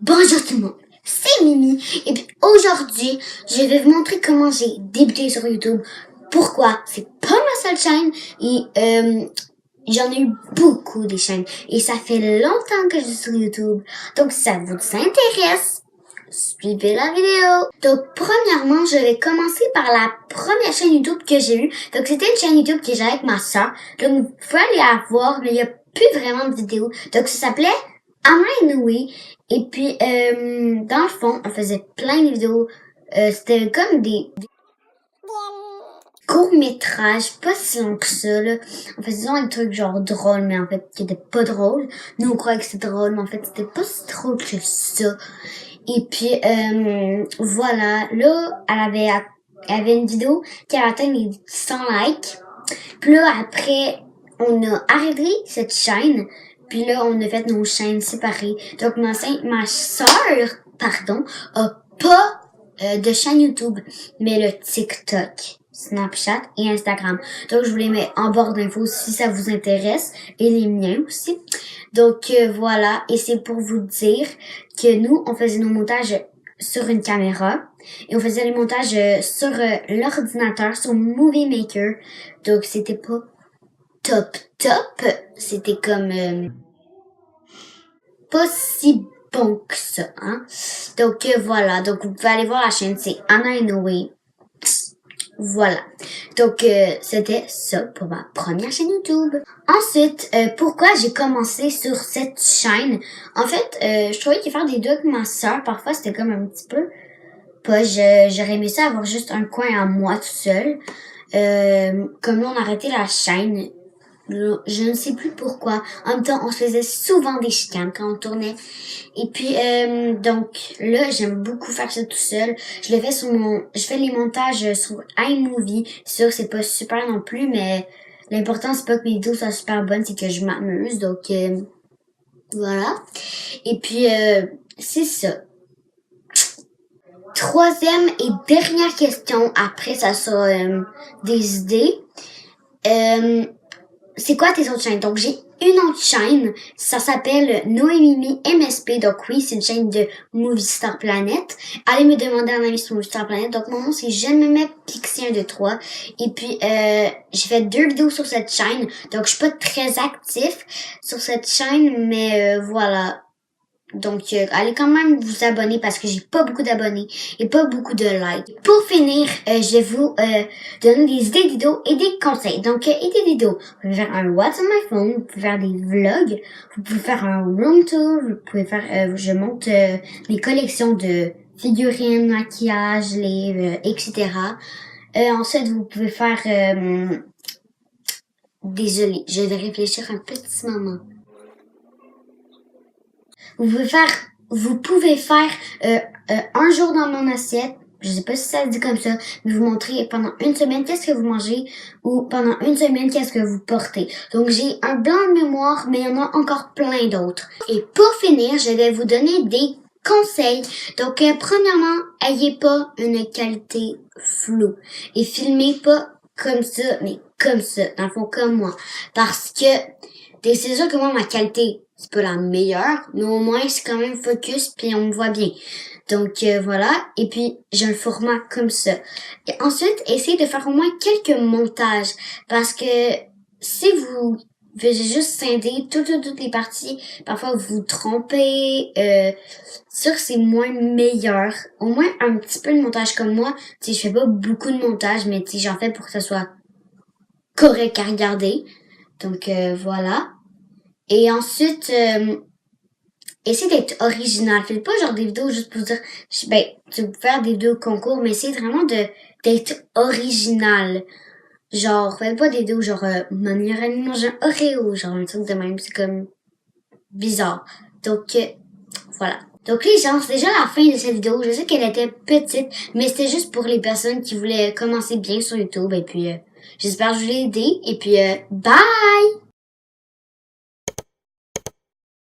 Bonjour tout le monde, c'est Mimi et puis aujourd'hui, je vais vous montrer comment j'ai débuté sur YouTube. Pourquoi? C'est pas ma seule chaîne et j'en ai eu beaucoup des chaînes et ça fait longtemps que je suis sur YouTube. Donc si ça vous intéresse, suivez la vidéo. Donc premièrement, je vais commencer par la première chaîne YouTube que j'ai eue. Donc c'était une chaîne YouTube que j'avais avec ma soeur. Donc vous pouvez aller la voir, mais il n'y a plus vraiment de vidéos. Donc ça s'appelait Am I in the Way? Et puis, dans le fond, on faisait plein de vidéos. C'était comme des courts-métrages, pas si longs que ça, là. On faisait des trucs genre drôles, mais en fait, qui étaient pas drôles. Nous, on croyait que c'était drôle, mais en fait, c'était pas si drôle que ça. Et puis, voilà. Là, elle avait une vidéo qui avait atteint les 100 likes. Puis là, après, on a arrêté cette chaîne. Puis là, on a fait nos chaînes séparées. Donc, ma sœur, a pas de chaîne YouTube, mais le TikTok, Snapchat et Instagram. Donc, je vous les mets en barre d'infos si ça vous intéresse. Et les miens aussi. Donc, voilà. Et c'est pour vous dire que nous, on faisait nos montages sur une caméra. Et on faisait les montages sur l'ordinateur, sur Movie Maker. Donc, c'était pas top. C'était comme pas si bon que ça, hein. Donc voilà, donc vous pouvez aller voir la chaîne, c'est Anna in the Way. Voilà. Donc c'était ça pour ma première chaîne YouTube. Ensuite, pourquoi j'ai commencé sur cette chaîne? En fait, je trouvais que faire des vidéos avec ma soeur, parfois c'était comme un petit peu pas, j'aurais aimé ça avoir juste un coin à moi tout seul. Comme là on a arrêté la chaîne. Je ne sais plus pourquoi. En même temps, on se faisait souvent des chicanes quand on tournait. Et puis, donc, là, j'aime beaucoup faire ça tout seul. Je fais les montages sur iMovie. C'est sûr que c'est pas super non plus, mais l'important, c'est pas que mes vidéos soient super bonnes, c'est que je m'amuse. Donc, voilà. Et puis, c'est ça. Troisième et dernière question. Après, ça sera des idées. C'est quoi tes autres chaînes? Donc, j'ai une autre chaîne. Ça s'appelle Noémie MSP. Donc, oui, c'est une chaîne de Movie Star Planet. Allez me demander un ami sur Movie Star Planet. Donc, mon nom, c'est Je me mets Pixie 1, 2, 3. Et puis, j'ai fait 2 vidéos sur cette chaîne. Donc, je suis pas très actif sur cette chaîne, mais voilà. Donc, allez quand même vous abonner parce que j'ai pas beaucoup d'abonnés et pas beaucoup de likes. Pour finir, je vais vous donner des idées de vidéos et des conseils. Donc, idées de vidéos. Vous pouvez faire un What's on my phone, vous pouvez faire des vlogs, vous pouvez faire un room tour, vous pouvez faire, je monte mes collections de figurines, maquillage, livres, etc. Ensuite, vous pouvez faire... Désolée, je vais réfléchir un petit moment. Vous pouvez faire un jour dans mon assiette, je sais pas si ça se dit comme ça, mais vous montrer pendant une semaine qu'est-ce que vous mangez ou pendant une semaine qu'est-ce que vous portez. Donc j'ai un blanc de mémoire, mais il y en a encore plein d'autres. Et pour finir, je vais vous donner des conseils. Donc premièrement, ayez pas une qualité floue et filmez pas comme ça, mais comme ça, dans le fond comme moi, parce que c'est sûr que moi ma qualité c'est pas la meilleure, mais au moins c'est quand même focus puis on me voit bien. Donc voilà, et puis j'ai un format comme ça. Et ensuite, essayez de faire au moins quelques montages parce que si vous faisiez juste scinder toutes les parties, parfois vous vous trompez, sûr que c'est moins meilleur. Au moins un petit peu de montage comme moi, tu sais, je fais pas beaucoup de montage, mais tu sais, j'en fais pour que ça soit correct à regarder. Donc voilà. Et ensuite, essayez d'être original. Faites pas genre des vidéos juste pour dire, ben, tu peux faire des vidéos concours, mais essayez vraiment d'être original. Genre, faites pas des vidéos genre, ma meilleure amie mange un Oreo, genre un truc de même, c'est comme bizarre. Donc, voilà. Donc les gens, c'est déjà la fin de cette vidéo. Je sais qu'elle était petite, mais c'était juste pour les personnes qui voulaient commencer bien sur YouTube. Et puis, j'espère que je vous ai aidé. Et puis, bye!